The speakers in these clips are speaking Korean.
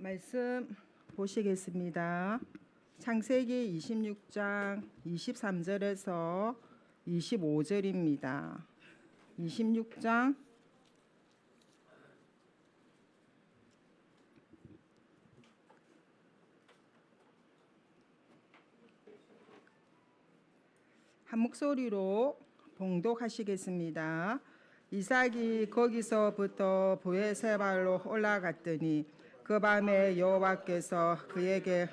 말씀 보시겠습니다. 창세기 26장 23절에서 25절입니다. 26장 한 목소리로 봉독하시겠습니다. 이삭이 거기서부터 브에세바로 올라갔더니 그 밤에 여호와께서 그에게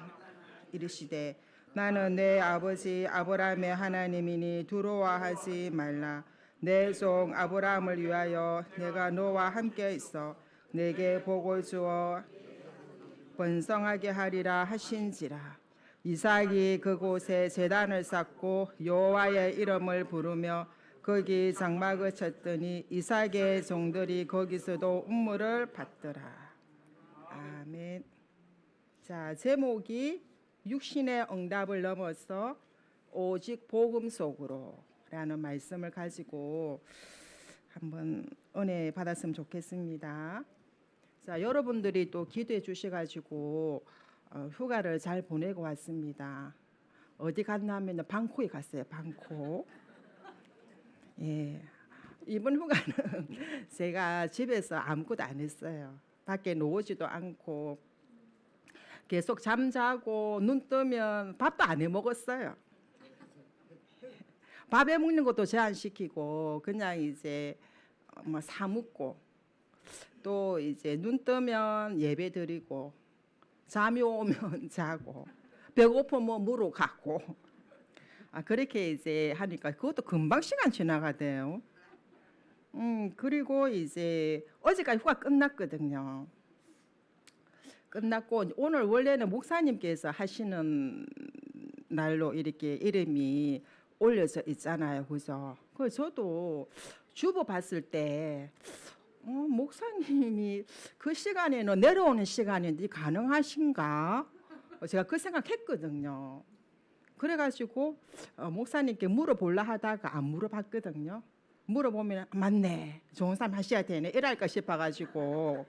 이르시되 나는 내 아버지 아브라함의 하나님이니 두려워하지 말라. 내 종 아브라함을 위하여 내가 너와 함께 있어 내게 복을 주어 번성하게 하리라 하신지라. 이삭이 그곳에 제단을 쌓고 여호와의 이름을 부르며 거기 장막을 쳤더니 이삭의 종들이 거기서도 운물을 받더라. 아멘. 자, 제목이 육신의 응답을 넘어서 오직 복음 속으로라는 말씀을 가지고 한번 은혜 받았으면 좋겠습니다. 자, 여러분들이 또 기도해 주셔가지고 휴가를 잘 보내고 왔습니다. 어디 갔나 하면 방콕에 갔어요. 방콕. 예, 이번 휴가는 제가 집에서 아무것도 안 했어요. 밖에 나오지도 않고 계속 잠자고 눈 뜨면 밥도 안 해 먹었어요. 밥에 먹는 것도 제한시키고 그냥 이제 뭐 사 먹고 또 이제 눈 뜨면 예배 드리고 잠이 오면 자고 배고프면 물어 가고 그렇게 이제 하니까 그것도 금방 시간 지나가대요. 그리고 이제 어제까지 휴가 끝났거든요. 끝났고 오늘 원래는 목사님께서 하시는 날로 이렇게 이름이 올려져 있잖아요. 그죠? 그래서 저도 주보 봤을 때 목사님이 그 시간에는 내려오는 시간인데 가능하신가? 제가 그 생각했거든요. 그래가지고 목사님께 물어보려 하다가 안 물어봤거든요. 물어보면 맞네, 좋은 사람 하셔야 되네 이럴까 싶어가지고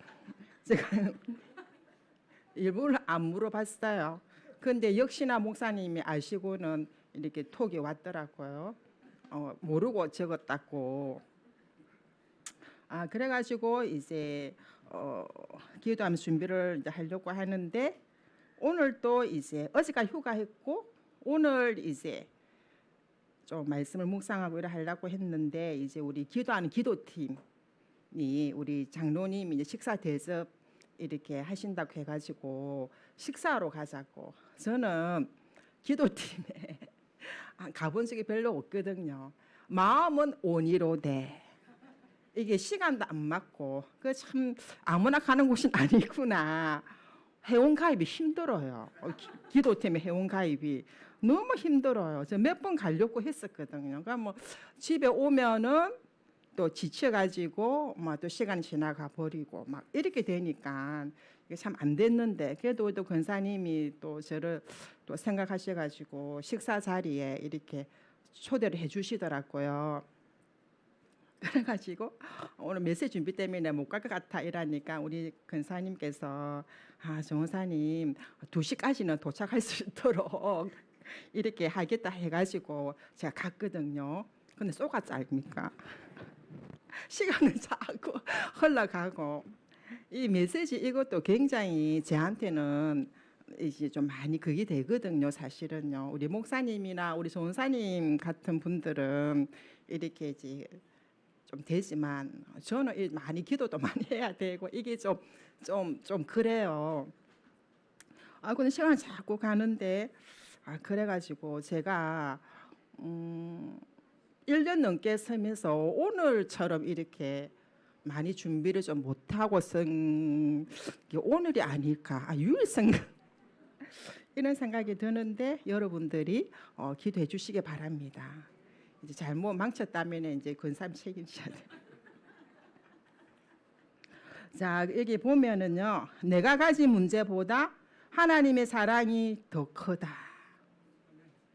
제가 일부러 안 물어봤어요. 근데 역시나 목사님이 아시고는 이렇게 톡이 왔더라고요. 모르고 적었다고. 그래가지고 이제 기도하면서 준비를 이제 하려고 하는데 오늘 또 이제 어제까지 휴가했고 오늘 이제 좀 말씀을 묵상하고 이래 하려고 했는데 이제 우리 기도하는 기도팀이 우리 장로님이 이제 식사 대접 이렇게 하신다고 해가지고 식사하러 가자고. 저는 기도팀에 가본 적이 별로 없거든요. 마음은 온이로되 이게 시간도 안 맞고 그 참 아무나 가는 곳은 아니구나. 회원가입이 힘들어요. 기도팀의 회원가입이 너무 힘들어요. 저 몇 번 가려고 했었거든요. 그러니까 뭐 집에 오면은 또 지쳐가지고 막 또 시간 지나가 버리고 막 이렇게 되니까 이게 참 안 됐는데 그래도 또 권사님이 또 저를 또 생각하셔가지고 식사 자리에 이렇게 초대를 해주시더라고요. 그래가지고 오늘 메시지 준비 때문에 못 갈 것 같아 이러니까 우리 권사님께서 정원사님 2시까지는 도착할 수 있도록 이렇게 하겠다 해가지고 제가 갔거든요. 근데 쏘가 짧습니까? 시간은 자꾸 흘러가고 이 메시지 이것도 굉장히 저한테는 이제 좀 많이 그게 되거든요. 사실은요. 우리 목사님이나 우리 전사님 같은 분들은 이렇게 이제 좀 되지만 저는 많이 기도도 많이 해야 되고 이게 좀 그래요. 근데 시간이 자꾸 가는데 그래가지고 제가 1년 넘게 살면서 오늘처럼 이렇게 많이 준비를 좀 못하고 쓴 게 오늘이 아닐까. 유일성 이런 생각이 드는데 여러분들이 기도해 주시기 바랍니다. 이제 잘못 망쳤다면 이제 권사님 책임져야 돼요. 자, 여기 보면은요. 내가 가진 문제보다 하나님의 사랑이 더 크다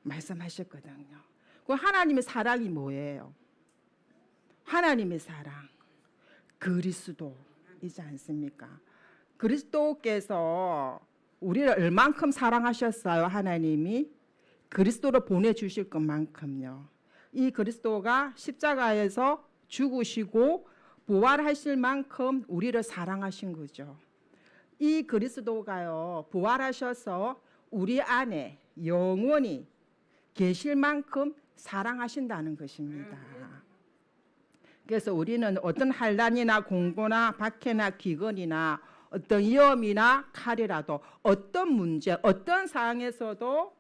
말씀하셨거든요. 그 하나님의 사랑이 뭐예요? 하나님의 사랑 그리스도이지 않습니까? 그리스도께서 우리를 얼만큼 사랑하셨어요. 하나님이 그리스도를 보내주실 것만큼요. 이 그리스도가 십자가에서 죽으시고 부활하실 만큼 우리를 사랑하신 거죠. 이 그리스도가요, 부활하셔서 우리 안에 영원히 계실 만큼 사랑하신다는 것입니다. 그래서 우리는 어떤 환난이나 공고나 박해나 기근이나 어떤 위험이나 칼이라도 어떤 문제, 어떤 상황에서도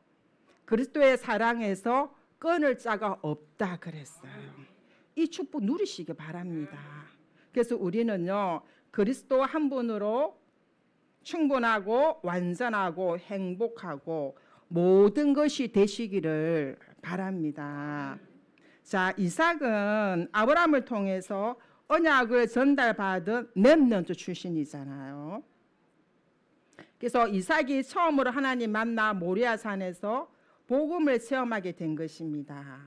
그리스도의 사랑에서 끊을 자가 없다 그랬어요. 이 축복 누리시기 바랍니다. 그래서 우리는요, 그리스도 한 분으로 충분하고 완전하고 행복하고 모든 것이 되시기를 바랍니다. 자, 이삭은 아브라함을 통해서 언약을 전달받은 렘넌트 출신이잖아요. 그래서 이삭이 처음으로 하나님 만나 모리아 산에서 복음을 체험하게 된 것입니다.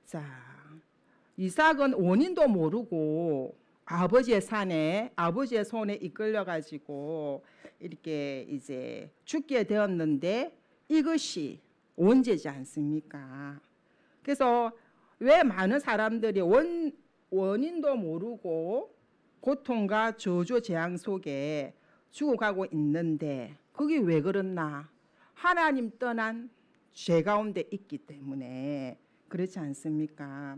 자, 이삭은 원인도 모르고 아버지의 산에 아버지의 손에 이끌려 가지고 이렇게 이제 죽게 되었는데 이것이 원죄지 않습니까? 그래서 왜 많은 사람들이 원인도 모르고 고통과 저주 재앙 속에 죽어가고 있는데 그게 왜 그렇나? 하나님 떠난 죄 가운데 있기 때문에 그렇지 않습니까?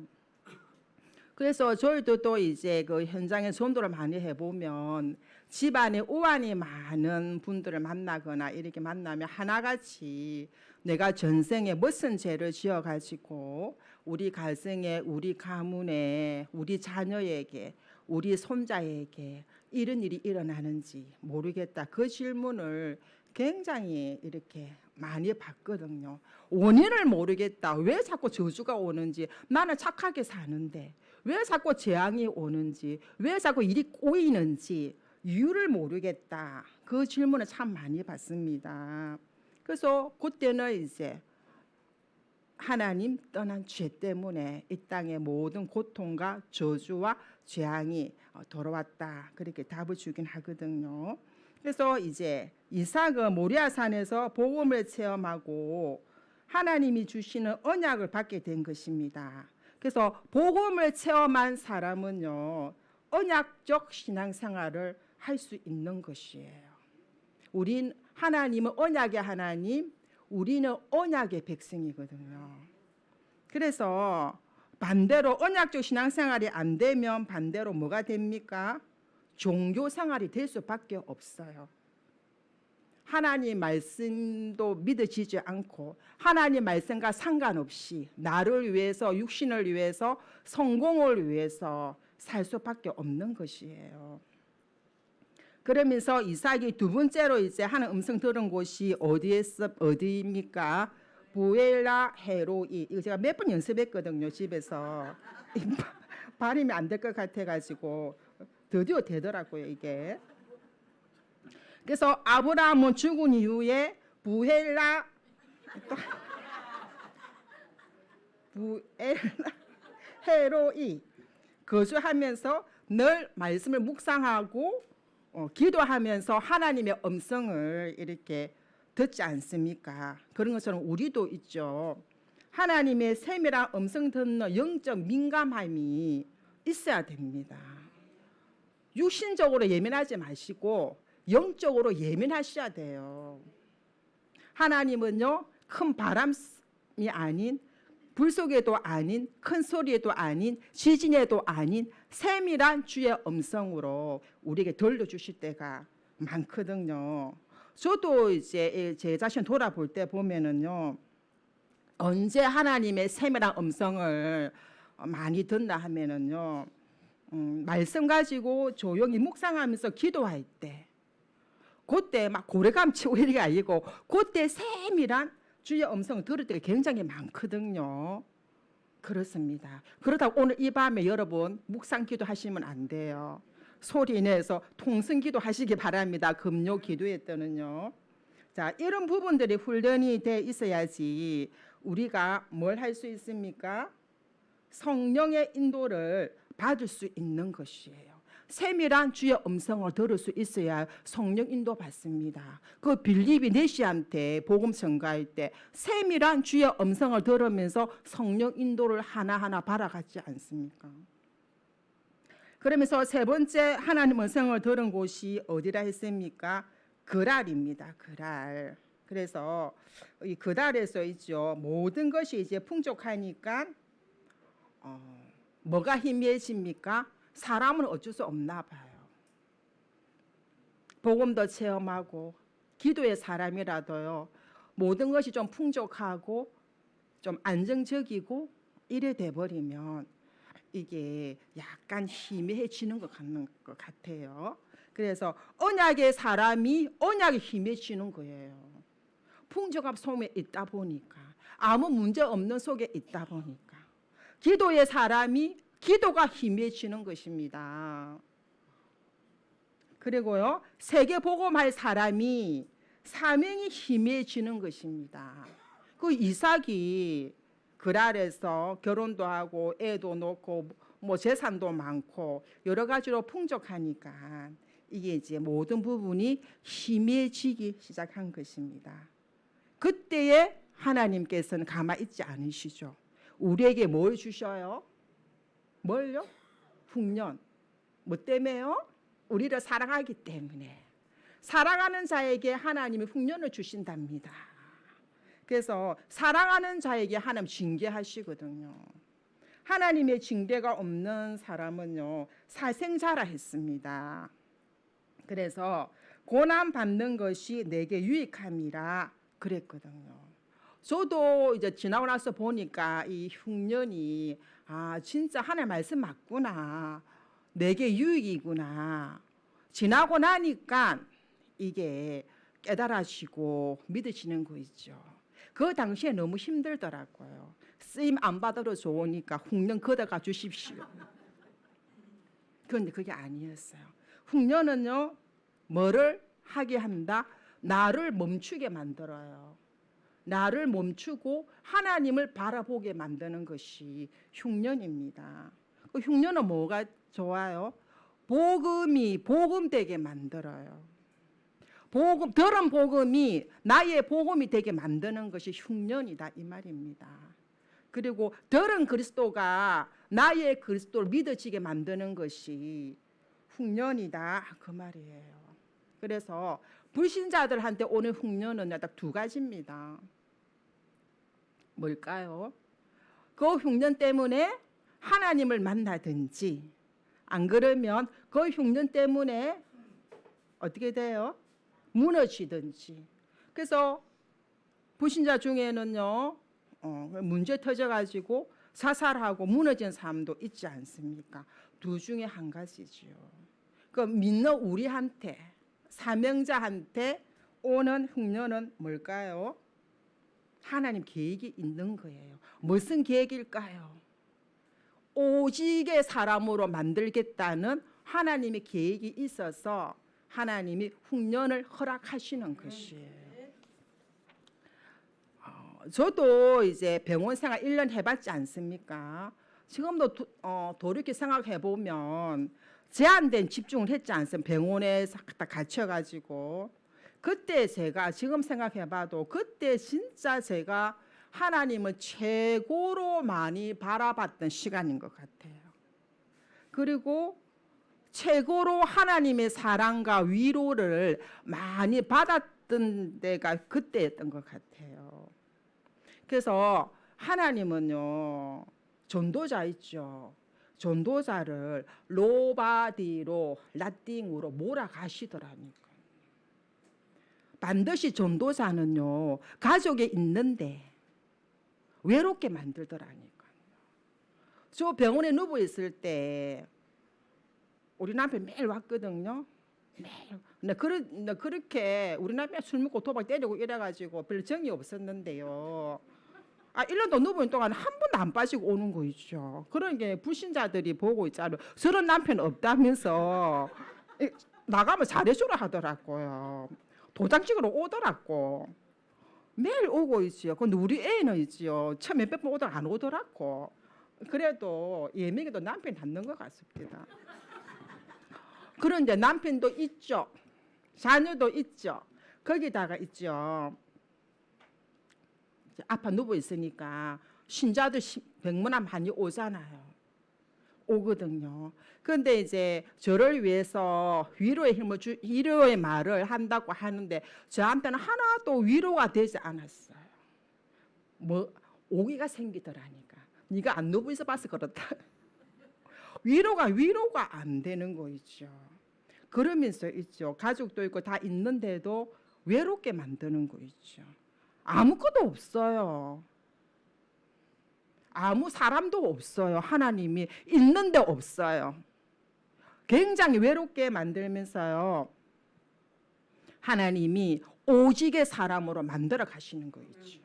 그래서 저희도 또 이제 그 현장에 전도를 많이 해보면 집안에 우환이 많은 분들을 만나거나 이렇게 만나면 하나같이 내가 전생에 무슨 죄를 지어가지고 우리 가정에, 우리 가문에, 우리 자녀에게, 우리 손자에게 이런 일이 일어나는지 모르겠다. 그 질문을 굉장히 이렇게 많이 받거든요. 원인을 모르겠다. 왜 자꾸 저주가 오는지, 나는 착하게 사는데 왜 자꾸 재앙이 오는지, 왜 자꾸 일이 꼬이는지 이유를 모르겠다. 그 질문을 참 많이 받습니다. 그래서 그때는 이제 하나님 떠난 죄 때문에 이 땅의 모든 고통과 저주와 재앙이 돌아왔다. 그렇게 답을 주긴 하거든요. 그래서 이제 이삭은 모리아 산에서 복음을 체험하고 하나님이 주시는 언약을 받게 된 것입니다. 그래서 복음을 체험한 사람은요, 언약적 신앙생활을 할 수 있는 것이에요. 우린 하나님은 언약의 하나님, 우리는 언약의 백성이거든요. 그래서 반대로 언약적 신앙생활이 안 되면 반대로 뭐가 됩니까? 종교생활이 될 수밖에 없어요. 하나님 말씀도 믿어지지 않고 하나님 말씀과 상관없이 나를 위해서, 육신을 위해서, 성공을 위해서 살 수밖에 없는 것이에요. 그러면서 이삭이 두 번째로 이제 하는 음성 들은 곳이 어디입니까? 부엘라 헤로이. 이거 제가 몇 번 연습했거든요, 집에서. 발음이 안 될 것 같아가지고 드디어 되더라고요, 이게. 그래서 아브라함은 죽은 이후에 부엘라 헤로이 거주하면서 늘 말씀을 묵상하고 기도하면서 하나님의 음성을 이렇게 듣지 않습니까? 그런 것처럼 우리도 있죠. 하나님의 세밀한 음성 듣는 영적 민감함이 있어야 됩니다. 육신적으로 예민하지 마시고 영적으로 예민하셔야 돼요. 하나님은요, 큰 바람이 아닌, 불 속에도 아닌, 큰 소리에도 아닌, 지진에도 아닌 세밀한 주의 음성으로 우리에게 들려주실 때가 많거든요. 저도 이제 제 자신 돌아볼 때 보면은요, 언제 하나님의 세밀한 음성을 많이 듣나 하면은요, 말씀 가지고 조용히 묵상하면서 기도할 때, 그때 막 고래감치 이게 아니고 그때 세밀한 주의 음성을 들을 때가 굉장히 많거든요. 그렇습니다. 그렇다고 오늘 이 밤에 여러분 묵상 기도하시면 안 돼요. 소리 내서 통성 기도하시기 바랍니다. 금요 기도회 때는요. 자, 이런 부분들이 훈련이 돼 있어야지 우리가 뭘 할 수 있습니까? 성령의 인도를 받을 수 있는 것이에요. 세밀한 주의 음성을 들을 수 있어야 성령 인도 받습니다. 그 빌립이 네시한테 복음 전가할 때 세밀한 주의 음성을 들으면서 성령 인도를 하나하나 받아갔지 않습니까? 그러면서 세 번째 하나님 음성을 들은 곳이 어디라 했습니까? 그랄입니다. 그랄. 그래서 이 그달에서 있죠. 모든 것이 이제 풍족하니까 뭐가 희미해집니까? 사람은 어쩔 수 없나 봐요. 복음도 체험하고 기도의 사람이라도요. 모든 것이 좀 풍족하고 좀 안정적이고 이래 돼버리면 이게 약간 희미해지는 것 같아요. 그래서 언약의 사람이 언약이 희미해지는 거예요. 풍족함 속에 있다 보니까 아무 문제 없는 속에 있다 보니까 기도의 사람이 기도가 희미해지는 것입니다. 그리고요 세계 복음할 사람이 사명이 희미해지는 것입니다. 그 이삭이 그랄에서 결혼도 하고 애도 놓고 뭐 재산도 많고 여러 가지로 풍족하니까 이게 이제 모든 부분이 희미해지기 시작한 것입니다. 그때에 하나님께서는 가만히 있지 않으시죠. 우리에게 뭘 주셔요? 뭘요? 흉년. 뭐 때문에요? 우리를 사랑하기 때문에. 사랑하는 자에게 하나님이 흉년을 주신답니다. 그래서 사랑하는 자에게 하나님 징계하시거든요. 하나님의 징계가 없는 사람은요 살생자라 했습니다. 그래서 고난 받는 것이 내게 유익함이라 그랬거든요. 저도 이제 지나고 나서 보니까 이 흉년이 진짜 하나님 말씀 맞구나. 내게 유익이구나. 지나고 나니까 이게 깨달아지고 믿으시는 거 있죠. 그 당시에 너무 힘들더라고요. 쓰임 안 받아도 좋으니까 흉년 걷어가 주십시오. 그런데 그게 아니었어요. 흉년은요 뭐를 하게 한다? 나를 멈추게 만들어요. 나를 멈추고 하나님을 바라보게 만드는 것이 흉년입니다. 그 흉년은 뭐가 좋아요? 복음이 복음되게 만들어요. 들은 복음이 나의 복음이 되게 만드는 것이 흉년이다 이 말입니다. 그리고 들은 그리스도가 나의 그리스도를 믿어지게 만드는 것이 흉년이다 그 말이에요. 그래서 불신자들한테 오는 흉년은 딱 두 가지입니다. 뭘까요? 그 흉년 때문에 하나님을 만나든지 안 그러면 그 흉년 때문에 어떻게 돼요? 무너지든지. 그래서 불신자 중에는요 문제 터져가지고 자살하고 무너진 사람도 있지 않습니까? 두 중에 한 가지지요. 그 믿는 우리한테 사명자한테 오는 흉년은 뭘까요? 하나님 계획이 있는 거예요. 무슨 계획일까요? 오직의 사람으로 만들겠다는 하나님의 계획이 있어서 하나님이 흉년을 허락하시는 것이에요. 저도 이제 병원 생활 1년 해봤지 않습니까? 지금도 돌이켜 생각해 보면 제한된 집중을 했지 않습니까? 병원에 딱 갇혀가지고 그때 제가 지금 생각해봐도 그때 진짜 제가 하나님을 최고로 많이 바라봤던 시간인 것 같아요. 그리고 최고로 하나님의 사랑과 위로를 많이 받았던 때가 그때였던 것 같아요. 그래서 하나님은요 전도자 있죠. 전도자를 로바디로 라띵으로 몰아가시더라니까. 반드시 전도자는요 가족에 있는데 외롭게 만들더라니까요. 저 병원에 누워 있을 때 우리 남편 매일 왔거든요. 매일. 그렇게 우리 남편 술 먹고 도박 때리고 이래가지고 별로 정이 없었는데요. 1년도 누운 동안 한 번도 안 빠지고 오는 거 있죠. 그런 게 불신자들이 보고 있잖아요. 저런 남편 없다면서 나가면 잘해주라 하더라고요. 도장 찍으러 오더라고. 매일 오고 있지요. 근데 우리 애는 있지요. 처음에 몇 번 오다가 안 오더라고. 그래도 예명에도 남편 닮는 것 같습니다. 그런데 남편도 있죠. 자녀도 있죠. 거기다가 있죠. 아파 누워 있으니까 신자들 병문안 많이 오잖아요. 오거든요. 그런데 이제 저를 위해서 위로의 말을 한다고 하는데 저한테는 하나도 위로가 되지 않았어요. 뭐 오기가 생기더라니까. 네가 안 누워 있어 봐서 그렇다. 위로가 안 되는 거 있죠. 그러면서 있죠. 가족도 있고 다 있는데도 외롭게 만드는 거 있죠. 아무것도 없어요. 아무 사람도 없어요. 하나님이 있는데 없어요. 굉장히 외롭게 만들면서요. 하나님이 오직의 사람으로 만들어 가시는 거 있죠.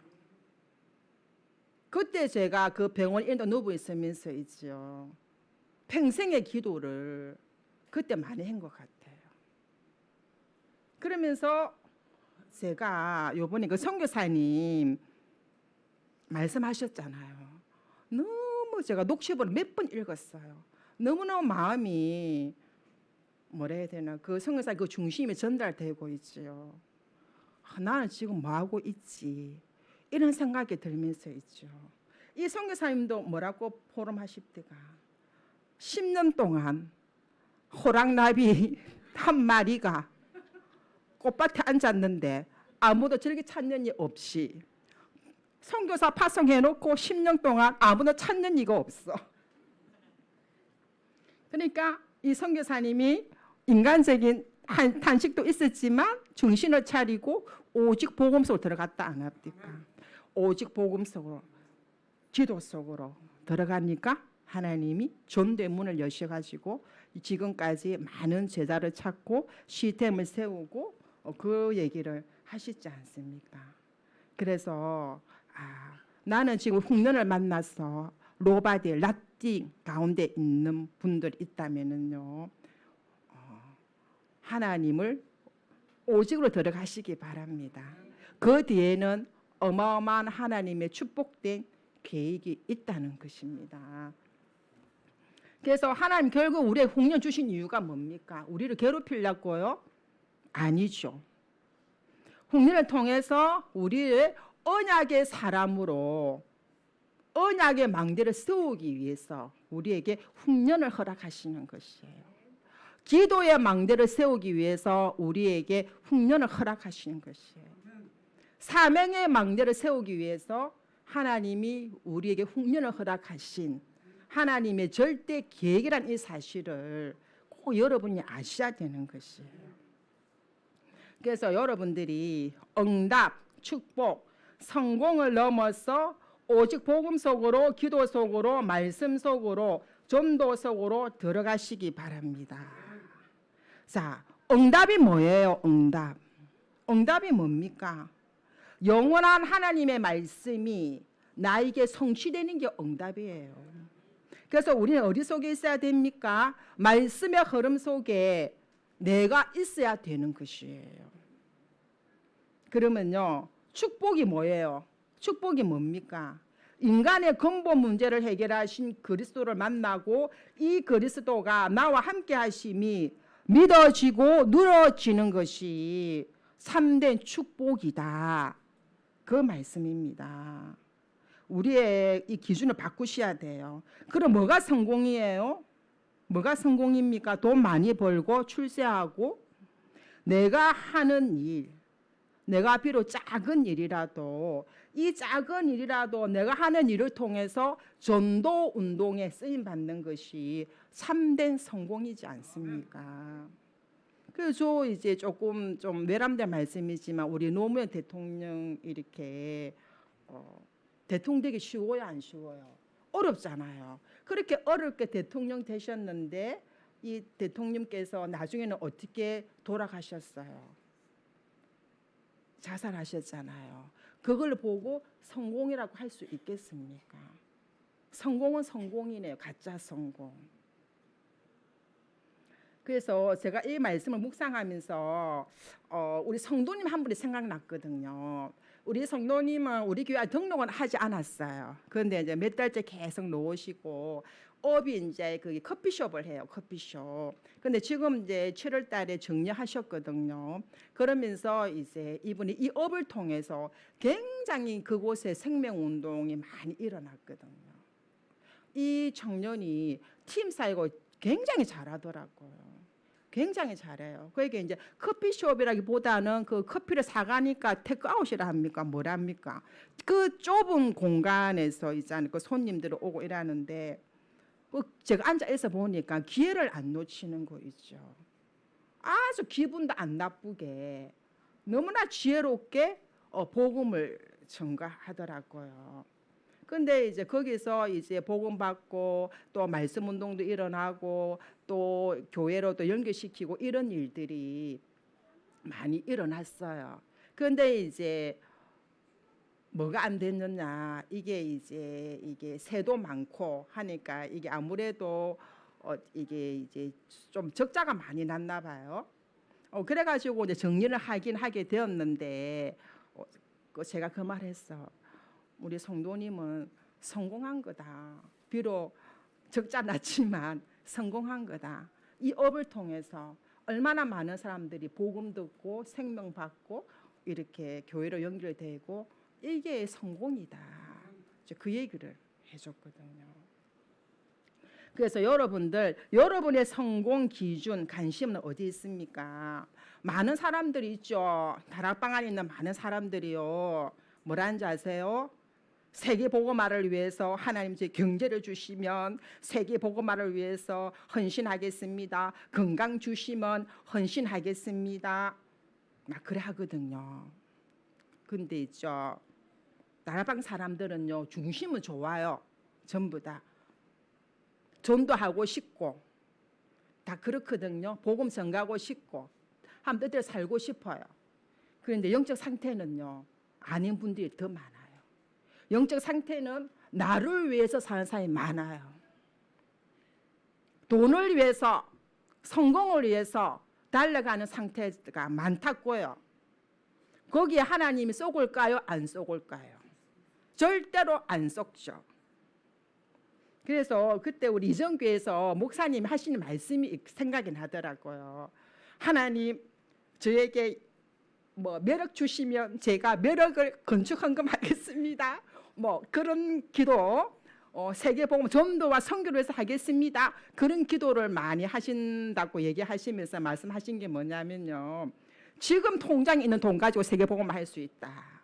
그때 제가 그 병원 일도 누워 있으면서 있죠. 평생의 기도를 그때 많이 한 것 같아요. 그러면서 제가 요번에 그 선교사님 말씀하셨잖아요. 너무 제가 녹취본을 몇 번 읽었어요. 너무너무 마음이 뭐라 해야 되나 그 선교사 그 중심이 전달되고 있죠. 나는 지금 뭐 하고 있지 이런 생각이 들면서 있죠. 이 선교사님도 뭐라고 포럼하십니까? 10년 동안 호랑나비 한 마리가 꽃밭에 앉았는데 아무도 저렇게 찾는 이 없이 선교사 파송해놓고 10년 동안 아무도 찾는 이가 없어. 그러니까 이 선교사님이 인간적인 탄식도 있었지만 정신을 차리고 오직 복음 속으로 들어갔다 안 합니까? 오직 복음 속으로 기도 속으로 들어가니까 하나님이 전도의 문을 여셔가지고 지금까지 많은 제자를 찾고 시스템을 세우고 그 얘기를 하시지 않습니까? 그래서 나는 지금 흉년을 만나서 로바디 라틴 가운데 있는 분들 있다면은요, 하나님을 오직으로 들어가시기 바랍니다. 그 뒤에는 어마어마한 하나님의 축복된 계획이 있다는 것입니다. 그래서 하나님 결국 우리의 흉년 주신 이유가 뭡니까? 우리를 괴롭히려고요? 아니죠. 흉년을 통해서 우리를 언약의 사람으로 언약의 망대를 세우기 위해서 우리에게 흉년을 허락하시는 것이에요. 기도의 망대를 세우기 위해서 우리에게 흉년을 허락하시는 것이에요. 사명의 망대를 세우기 위해서 하나님이 우리에게 흉년을 허락하신 하나님의 절대 계획이란 이 사실을 꼭 여러분이 아셔야 되는 것이에요. 그래서 여러분들이 응답, 축복, 성공을 넘어서 오직 복음 속으로, 기도 속으로, 말씀 속으로, 전도 속으로 들어가시기 바랍니다. 자, 응답이 뭐예요? 응답이 뭡니까? 영원한 하나님의 말씀이 나에게 성취되는 게 응답이에요. 그래서 우리는 어디 속에 있어야 됩니까? 말씀의 흐름 속에 내가 있어야 되는 것이에요. 그러면요, 축복이 뭐예요? 축복이 뭡니까? 인간의 근본 문제를 해결하신 그리스도를 만나고 이 그리스도가 나와 함께 하심이 믿어지고 누려지는 것이 참된 축복이다. 그 말씀입니다. 우리의 이 기준을 바꾸셔야 돼요. 그럼 뭐가 성공이에요? 뭐가 성공입니까? 돈 많이 벌고 출세하고 내가 하는 일, 내가 비록 작은 일이라도 이 작은 일이라도 내가 하는 일을 통해서 전도 운동에 쓰임 받는 것이 참된 성공이지 않습니까? 그래서 이제 조금 좀 외람된 말씀이지만 우리 노무현 대통령 이렇게 대통령 되기 쉬워요, 안 쉬워요? 어렵잖아요. 그렇게 어렵게 대통령 되셨는데 이 대통령께서 나중에는 어떻게 돌아가셨어요? 자살하셨잖아요. 그걸 보고 성공이라고 할 수 있겠습니까? 성공은 성공이네요. 가짜 성공. 그래서 제가 이 말씀을 묵상하면서 우리 성도님 한 분이 생각났거든요. 우리 성도님은 우리 교회 등록은 하지 않았어요. 그런데 이제 몇 달째 계속 놓으시고 업이 이제 그 커피숍을 해요. 커피숍. 근데 지금 이제 7월 달에 정리하셨거든요. 그러면서 이제 이분이 이 업을 통해서 굉장히 그곳에 생명 운동이 많이 일어났거든요. 이 청년이 팀 사이고 굉장히 잘하더라고요. 굉장히 잘해요. 그게 이제 커피숍이라기보다는 그 커피를 사가니까 테크아웃이라 합니까? 뭐랍니까? 그 좁은 공간에서 있잖아요. 그 손님들이 오고 이러는데 제가 앉아 있어 보니까 기회를 안 놓치는 거 있죠. 아주 기분도 안 나쁘게 너무나 지혜롭게 복음을 전가하더라고요. 근데 이제 거기서 이제 복음 받고 또 말씀 운동도 일어나고 또 교회로 또 연결시키고 이런 일들이 많이 일어났어요. 그런데 이제 뭐가 안 됐느냐, 이게 새도 많고 하니까 이게 아무래도 이게 이제 좀 적자가 많이 났나 봐요. 그래가지고 이제 정리를 하게 되었는데 제가 그 말했어. 우리 성도님은 성공한 거다. 비록 적자 났지만 성공한 거다. 이 업을 통해서 얼마나 많은 사람들이 복음 듣고 생명 받고 이렇게 교회로 연결되고 이게 성공이다. 그 얘기를 해줬거든요. 그래서 여러분의 성공 기준 관심은 어디 있습니까? 많은 사람들이 있죠. 다락방 안에 있는 많은 사람들이요. 뭐라는지 아세요? 세계 복음화를 위해서 하나님 제 경제를 주시면 세계 복음화를 위해서 헌신하겠습니다. 건강 주시면 헌신하겠습니다. 막 그래 하거든요. 근데 있죠. 다락방 사람들은요. 중심은 좋아요. 전부 다. 전도하고 싶고 다 그렇거든요. 복음 전가하고 싶고 한 뜻대로 살고 싶어요. 그런데 영적 상태는요. 아닌 분들이 더 많아요. 영적 상태는 나를 위해서 사는 사람이 많아요. 돈을 위해서 성공을 위해서 달려가는 상태가 많다고요. 거기에 하나님이 쏘을까요? 안 쏘을까요? 절대로 안 쏘죠. 그래서 그때 우리 이정교에서 목사님이 하시는 말씀이 생각이 나더라고요. 하나님 저에게 몇 억 주시면 제가 몇 억을 건축 헌금하겠습니다. 그런 기도 세계복음 전도와 선교를 위해서 하겠습니다. 그런 기도를 많이 하신다고 얘기하시면서 말씀하신 게 뭐냐면요. 지금 통장에 있는 돈 가지고 세계복음을 할 수 있다.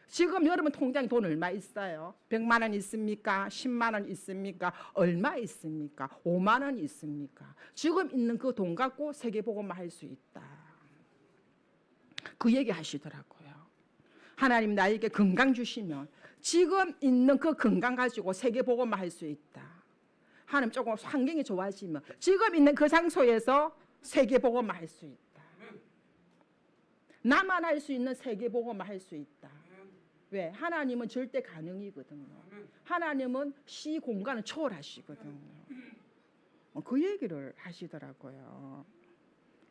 지금 여러분 통장에 돈 얼마 있어요? 100만 원 있습니까? 10만 원 있습니까? 얼마 있습니까? 5만 원 있습니까? 지금 있는 그 돈 갖고 세계복음을 할 수 있다. 그 얘기 하시더라고요. 하나님 나에게 건강 주시면 지금 있는 그 건강 가지고 세계복음을 할 수 있다. 하나님 조금 환경이 좋아지면 지금 있는 그 장소에서 세계복음을 할 수 있다. 나만 할 수 있는 세계복음을 할 수 있다. 왜? 하나님은 절대 가능이거든요. 하나님은 시 공간을 초월하시거든요. 그 얘기를 하시더라고요.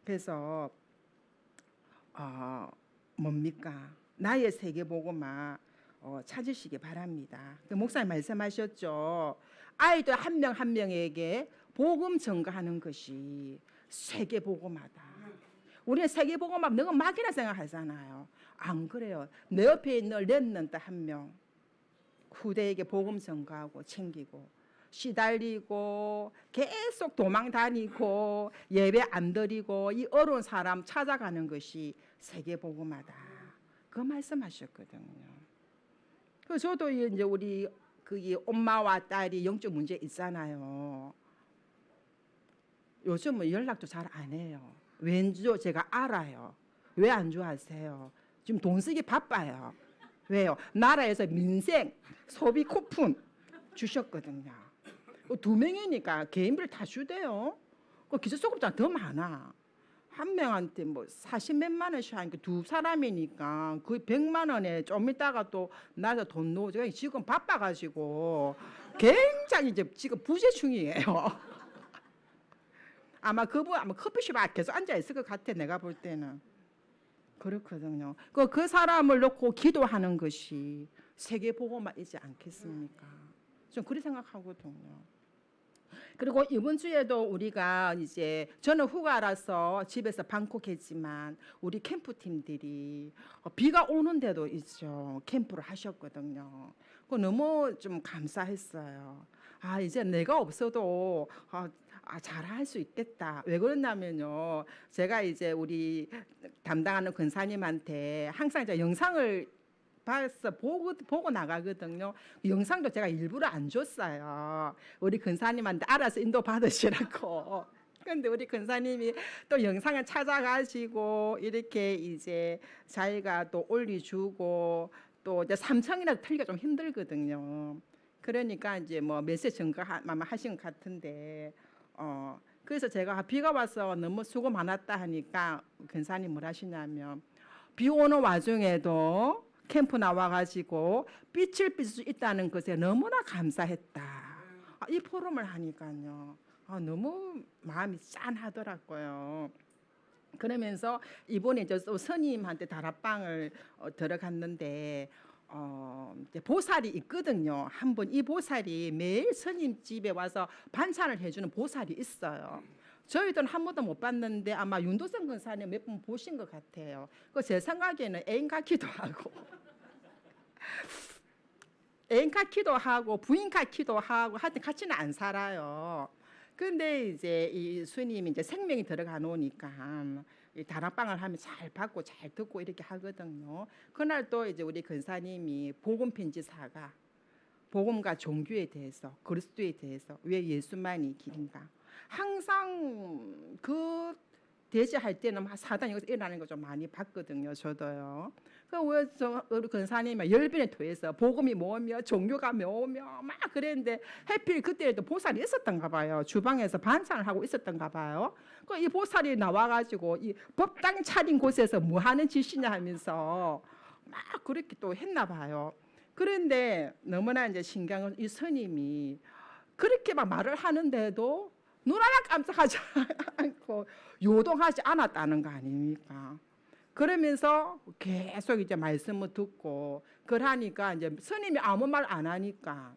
그래서 뭡니까? 나의 세계복음화 찾으시기 바랍니다. 그 목사님 말씀하셨죠. 아이들 한 명 한 명에게 복음 전가하는 것이 세계복음화다. 우리는 세계복음화 너무 막이라 생각하잖아요. 안 그래요. 내 옆에 있는 렘넌트 한 명 후대에게 복음 전가하고 챙기고 시달리고 계속 도망 다니고 예배 안 드리고 이 어려운 사람 찾아가는 것이 세계복음화다. 그 말씀하셨거든요. 그래서 저도 이제 우리 그 엄마와 딸이 영적 문제 있잖아요. 요즘은 연락도 잘 안 해요. 왠지 제가 알아요. 왜 안 좋아하세요? 지금 돈 쓰기 바빠요. 왜요? 나라에서 민생 소비 쿠폰 주셨거든요. 2명이니까 개인별 다 주대요. 그 기초수급자가 더 많아. 한 명한테 40몇만 원씩 하니까 두 사람이니까 거의 100만 원에 좀 있다가 또 나서 돈 넣어줘. 지금 바빠가지고 굉장히 이제 지금 부재 중이에요. 아마 커피숍에 계속 앉아 있을 것 같아. 내가 볼 때는 그렇거든요. 그 사람을 놓고 기도하는 것이 세계복음화이지 않겠습니까? 좀 그렇게 생각하거든요. 그리고 이번 주에도 우리가 이제 저는 휴가라서 집에서 방콕했지만 우리 캠프팀들이 비가 오는데도 있죠. 캠프를 하셨거든요. 그 너무 좀 감사했어요. 아, 이제 내가 없어도 잘할 수 있겠다. 왜 그러냐면요. 제가 이제 우리 담당하는 근사님한테 항상 이제 영상을 봐서 보고 나가거든요. 영상도 제가 일부러 안 줬어요. 우리 근사님한테 알아서 인도 받으시라고. 근데 우리 근사님이 또 영상을 찾아가시고 이렇게 이제 자기가 또 올려주고 또 이제 삼성이라도 틀기가 좀 힘들거든요. 그러니까 이제 뭐 메시지 전가만 하신 것 같은데 그래서 제가 비가 와서 너무 수고 많았다 하니까 근사님 뭘 하시냐면 비 오는 와중에도 캠프 나와가지고 빛을 빌 수 있다는 것에 너무나 감사했다. 이 포럼을 하니까요. 너무 마음이 짠하더라고요. 그러면서 이번에 저 스님한테 다락방을 들어갔는데 이제 보살이 있거든요. 한 분 이 보살이 매일 스님 집에 와서 반찬을 해주는 보살이 있어요. 저희들은 한 번도 못 봤는데 아마 윤도성 근사님 몇 번 보신 것 같아요. 제 생각에는 애인 같기도 하고 애인 같기도 하고 부인 같기도 하고 하여튼 같이는 안 살아요. 근데 이제 이 스님이 이제 생명이 들어가 놓으니까 이 다락방을 하면 잘 받고 잘 듣고 이렇게 하거든요. 그날 또 이제 우리 근사님이 복음 편지사가 복음과 종교에 대해서 그리스도에 대해서 왜 예수만이 길인가 항상 그 대지할 때는 사단이 여기서 일어나는 거 좀 많이 봤거든요. 저도요. 우리 근사님이 열변에 토해서 복음이 뭐며 종교가 뭐며 막 그랬는데 해필 그때에도 보살이 있었던가 봐요. 주방에서 반찬을 하고 있었던가 봐요. 이 보살이 나와가지고 이 법당 차린 곳에서 뭐 하는 짓이냐 하면서 막 그렇게 또 했나 봐요. 그런데 너무나 이제 신기한 건 이 스님이 그렇게 막 말을 하는데도 눈 하나 깜짝하지 않고 요동하지 않았다는 거 아닙니까? 그러면서 계속 이제 말씀을 듣고 그러니까 이제 스님이 아무 말 안 하니까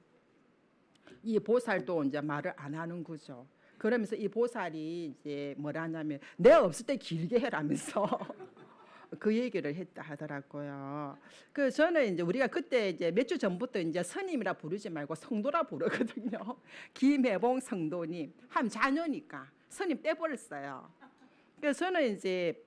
이 보살도 이제 말을 안 하는 거죠. 그러면서 이 보살이 이제 뭐라 하냐면 내 없을 때 길게 해라면서 그 얘기를 했다 하더라고요. 저는 이제 우리가 그때 이제 몇 주 전부터 이제 스님이라 부르지 말고 성도라 부르거든요. 김혜봉 성도님 한 자녀니까 스님 떼버렸어요. 그래서 저는 이제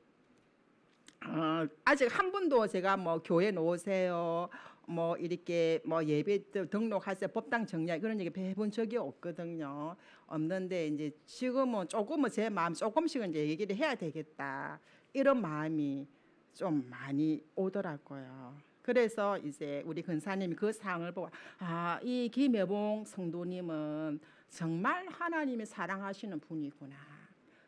아직 한 분도 제가 뭐 교회 놓으세요, 뭐 이렇게 뭐 예배 등록하세요, 법당 정리하 그런 얘기 해본 적이 없거든요. 없는데 이제 지금은 조금은 제 마음 조금씩은 이제 얘기를 해야 되겠다 이런 마음이 좀 많이 오더라고요. 그래서 이제 우리 근사님이 그 상황을 보고 이 김여봉 성도님은 정말 하나님이 사랑하시는 분이구나.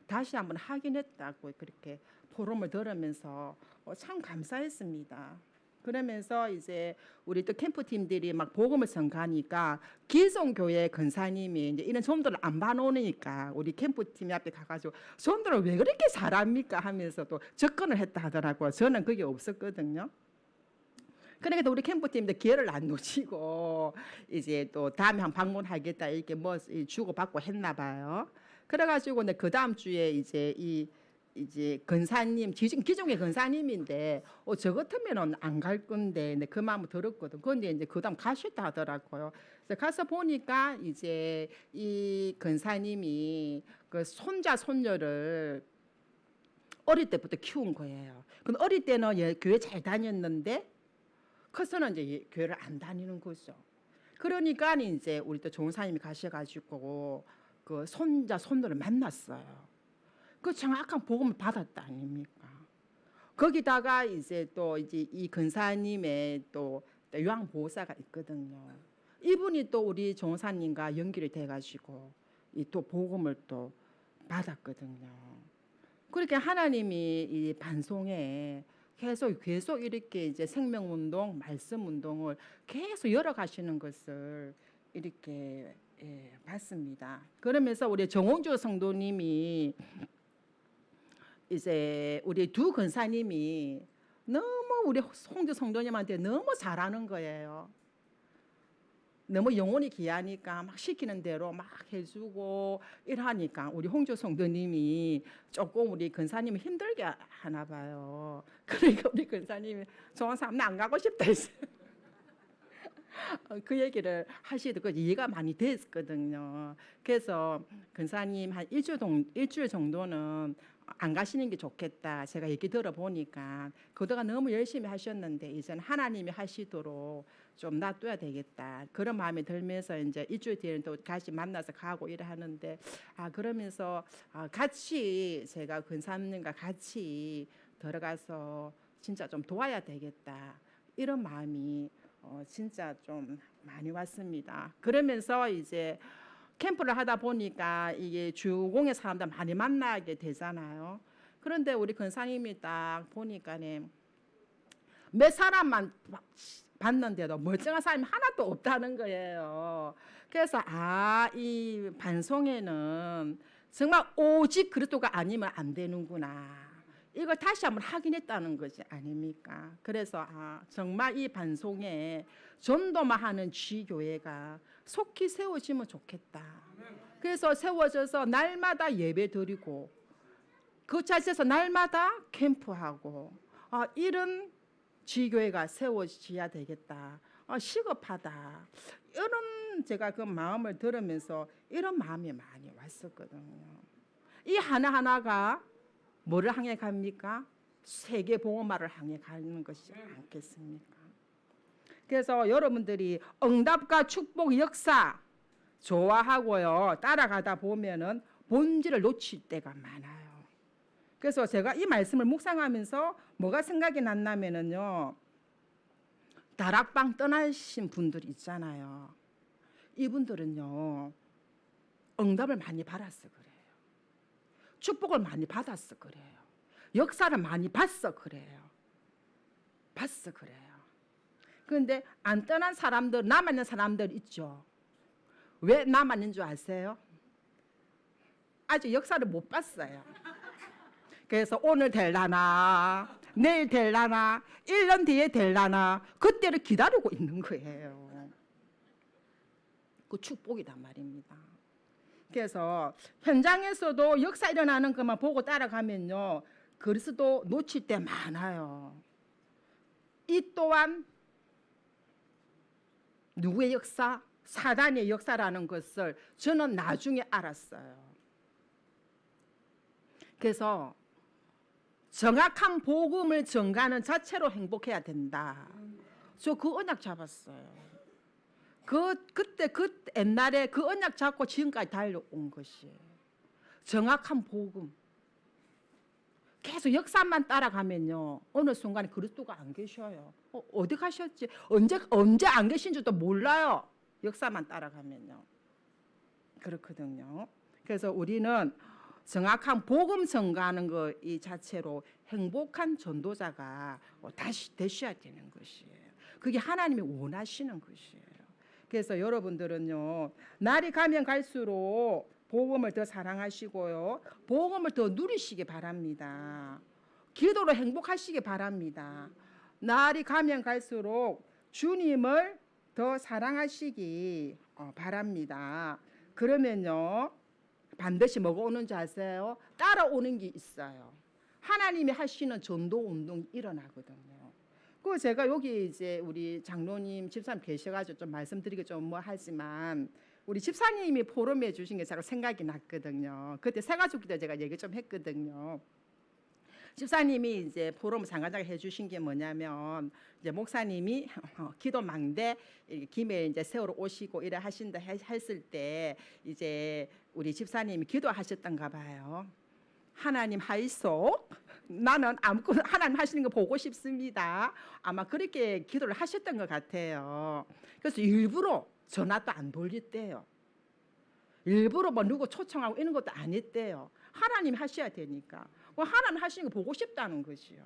다시 한번 확인했다고 그렇게 포럼을 들으면서 참 감사했습니다. 그러면서 이제 우리 또 캠프팀들이 막 복음을 전가하니까 기존 교회 근사님이 이제 이런 좀들을 안 봐놓으니까 우리 캠프팀 앞에 가가지고 좀들을 왜 그렇게 잘합니까 하면서 또 접근을 했다 하더라고요. 저는 그게 없었거든요. 그러니까 우리 캠프팀들 기회를 안 놓치고 이제 또 다음에 한 방문하겠다 이렇게 뭐 주고받고 했나 봐요. 그래가지고 그 다음 주에 이제 근사님 기종의 근사님인데 저 같으면은 안 갈 건데 그 마음을 들었거든. 그런데 이제 그다음 가셨다 하더라고요. 그래서 가서 보니까 이제 이 근사님이 그 손자 손녀를 어릴 때부터 키운 거예요. 근데 어릴 때는 교회 잘 다녔는데 커서는 이제 교회를 안 다니는 거죠. 그러니까 이제 우리 또 종사님이 가셔가지고 그 손자 손녀를 만났어요. 그 정확한 복음을 받았다 아닙니까? 거기다가 이제 또 이제 이 근사님의 또 요양보호사가 있거든요. 이분이 또 우리 종사님과 연결이 돼가지고 이 또 복음을 또 받았거든요. 그렇게 하나님이 이 반송에 계속 이렇게 이제 생명운동, 말씀운동을 계속 열어가시는 것을 이렇게 봤습니다. 그러면서 우리 정홍주 성도님이 이제 우리 두 근사님이 너무 우리 홍주 성도님한테 너무 잘하는 거예요. 너무 영혼이 귀하니까 막 시키는 대로 막 해주고 이러니까 우리 홍조 성도님이 조금 우리 근사님을 힘들게 하나 봐요. 그러니까 우리 근사님이 좋은 사람 나 안 가고 싶다 했어요. 그 얘기를 하시도 이해가 많이 됐거든요. 그래서 근사님 한 일주일 정도는 안 가시는 게 좋겠다. 제가 얘기 들어보니까 그동안 너무 열심히 하셨는데 이제는 하나님이 하시도록 좀 놔둬야 되겠다. 그런 마음이 들면서 이제 일주일 뒤에는 또 다시 만나서 가고 이래 하는데 그러면서 같이 제가 근사님과 같이 들어가서 진짜 좀 도와야 되겠다. 이런 마음이 진짜 좀 많이 왔습니다. 그러면서 이제 캠프를 하다 보니까 이게 주공의 사람들 많이 만나게 되잖아요. 그런데 우리 근사님이 딱 보니까는 몇 사람만 봤는데도 멀쩡한 사람이 하나도 없다는 거예요. 그래서 이 반송에는 정말 오직 그리스도가 아니면 안 되는구나. 이걸 다시 한번 확인했다는 것이 아닙니까? 그래서 정말 이 반송에 전도만 하는 G교회가 속히 세워지면 좋겠다. 그래서 세워져서 날마다 예배 드리고 그 자체에서 날마다 캠프하고 이런 G교회가 세워져야 되겠다. 시급하다. 이런 제가 그 마음을 들으면서 이런 마음이 많이 왔었거든요. 이 하나하나가 뭐를 향해 갑니까? 세계 복음화를 향해 가는 것이 않겠습니까? 그래서 여러분들이 응답과 축복 역사 좋아하고요. 따라가다 보면은 본질을 놓칠 때가 많아요. 그래서 제가 이 말씀을 묵상하면서 뭐가 생각이 났냐면은요. 다락방 떠나신 분들 있잖아요. 이분들은요. 응답을 많이 받았어 그래요. 축복을 많이 받았어 그래요. 역사를 많이 봤어 그래요. 봤어 그래요. 그런데 안 떠난 사람들, 남아있는 사람들 있죠. 왜 남아있는 줄 아세요? 아직 역사를 못 봤어요. 그래서 오늘 될라나 내일 될라나 1년 뒤에 될라나 그때를 기다리고 있는 거예요. 그 축복이단 말입니다. 그래서 현장에서도 역사 일어나는 것만 보고 따라가면요. 그리스도 놓칠 때 많아요. 이 또한 누구의 역사? 사단의 역사라는 것을 저는 나중에 알았어요. 그래서 정확한 복음을 전가하는 자체로 행복해야 된다. 저 그 언약 잡았어요. 그때 옛날에 그 언약 잡고 지금까지 달려온 것이에요. 정확한 복음. 계속 역사만 따라가면요. 어느 순간에 그리스도가 안 계셔요. 어디 가셨지? 언제 안 계신지도 몰라요. 역사만 따라가면요. 그렇거든요. 그래서 우리는 정확한 복음 전가하는 것 이 자체로 행복한 전도자가 다시 되셔야 되는 것이에요. 그게 하나님이 원하시는 것이에요. 그래서 여러분들은요. 날이 가면 갈수록 복음을 더 사랑하시고요. 복음을 더 누리시기 바랍니다. 기도로 행복하시기 바랍니다. 날이 가면 갈수록 주님을 더 사랑하시기 바랍니다. 그러면요. 반드시 뭐가 오는 줄 아세요? 따라오는 게 있어요. 하나님이 하시는 전도 운동이 일어나거든요. 그 제가 여기 이제 우리 장로님 집사님 계셔가지고 좀 말씀드리기 좀 뭐 하지만 우리 집사님이 포럼해 주신 게 제가 생각이 났거든요. 그때 새가족 때 제가 얘기 좀 했거든요. 집사님이 이제 포럼 장관장 해주신 게 뭐냐면 이제 목사님이 기도 망대 김에 이제 세우러 오시고 이래 하신다 했을 때 이제 우리 집사님이 기도하셨던가 봐요. 하나님 하이소. 나는 아무거나 하나님 하시는 거 보고 싶습니다. 아마 그렇게 기도를 하셨던 것 같아요. 그래서 일부러 전화도 안 돌렸대요. 일부러 뭐 누구 초청하고 이런 것도 안 했대요. 하나님 하셔야 되니까. 하나님 하시는 거 보고 싶다는 것이요.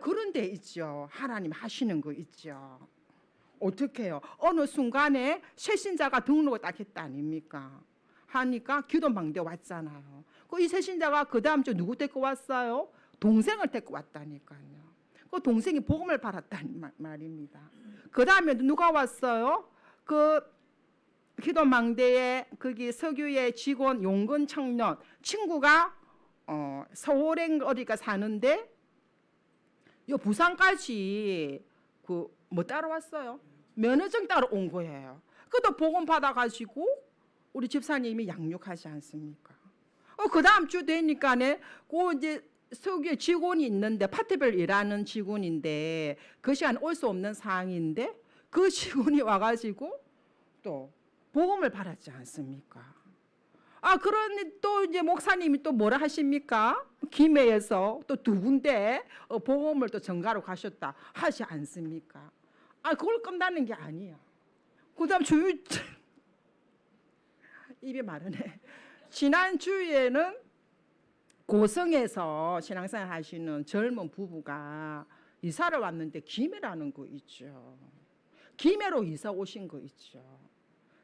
그런 데 있죠. 하나님 하시는 거 있죠. 어떻게 해요? 어느 순간에 새신자가 등록을 딱 했다 아닙니까? 하니까 기도망대 왔잖아요. 이 새신자가 그 다음 주 누구 데리고 왔어요? 동생을 데리고 왔다니까요. 그 동생이 복음을 받았다는 말입니다. 그 다음에 누가 왔어요? 그 기도망대에 거기 석유의 직원 용근 청년 친구가 서울에 어디가 사는데 요 부산까지 그 뭐 따라왔어요. 면허증 따러 온 거예요. 그도 복음 받아가지고 우리 집사님이 양육하지 않습니까? 그 다음 주 되니까네 그 이제 석유의 직원이 있는데 파트별 일하는 직원인데 그 시간 올 수 없는 상황인데 그 직원이 와가지고 또 복음을 받았지 않습니까? 그러니 또 이제 목사님이 또 뭐라 하십니까? 김해에서 또 두 군데 복음을 또 전가로 가셨다 하지 않습니까? 그걸 끝나는 게 아니야. 그다음 입이 마르네. 지난 주에는 고성에서 신앙생활 하시는 젊은 부부가 이사를 왔는데 김해라는 거 있죠. 김해로 이사 오신 거 있죠.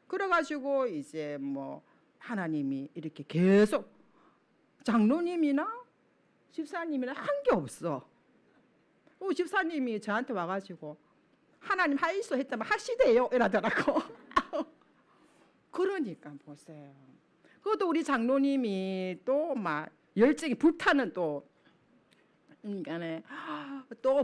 그래가지고 이제 뭐 하나님이 이렇게 계속 장로님이나 집사님이나 한 게 없어. 집사님이 저한테 와가지고 하나님 하이소 했다면 하시대요 이러더라고. 그러니까 보세요. 그것도 우리 장로님이 또 막 열정이 불타는 또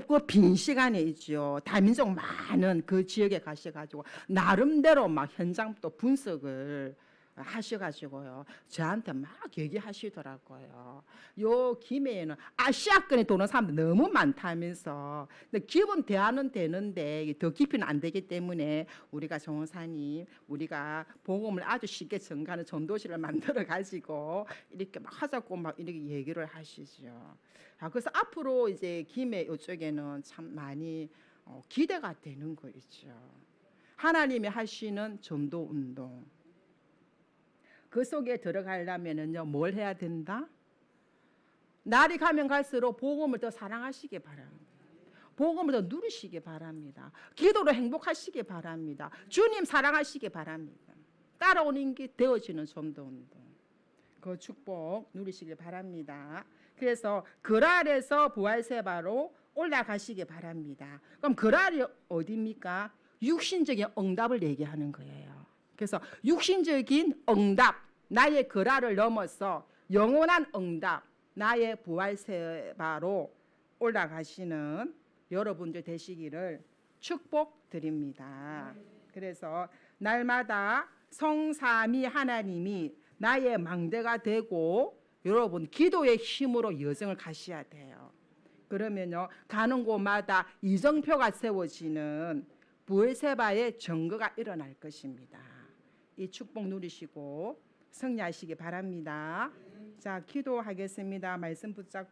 그 빈 시간에 있죠. 다민족 많은 그 지역에 가셔가지고 나름대로 막 현장 또 분석을 하셔가지고요. 저한테 막 얘기하시더라고요. 요 김해에는 아시아권에 도는 사람들 너무 많다면서. 근데 기본 대화는 되는데 더 깊이는 안 되기 때문에 우리가 정호사님, 우리가 복음을 아주 쉽게 전가하는 전도실을 만들어 가지고 이렇게 막 하자고 막 이렇게 얘기를 하시죠. 그래서 앞으로 이제 김해 이쪽에는 참 많이 기대가 되는 거 있죠. 하나님이 하시는 전도 운동. 그 속에 들어가려면은요, 뭘 해야 된다? 날이 가면 갈수록 복음을 더 사랑하시기 바랍니다. 복음을 더 누리시기 바랍니다. 기도로 행복하시기 바랍니다. 주님 사랑하시기 바랍니다. 따라오는 게 되어지는 전도 운동. 그 축복 누리시기 바랍니다. 그래서 그랄에서 부활세바로 올라가시기 바랍니다. 그럼 그랄이 어디입니까? 육신적인 응답을 얘기하는 거예요. 그래서 육신적인 응답, 나의 그랄을 넘어서 영원한 응답, 나의 부활세바로 올라가시는 여러분들 되시기를 축복드립니다. 그래서 날마다 성삼위 하나님이 나의 망대가 되고 여러분 기도의 힘으로 여정을 가셔야 돼요. 그러면요 가는 곳마다 이정표가 세워지는 부활세바의 증거가 일어날 것입니다. 이 축복 누리시고 승리하시기 바랍니다. 자, 기도하겠습니다. 말씀 붙잡고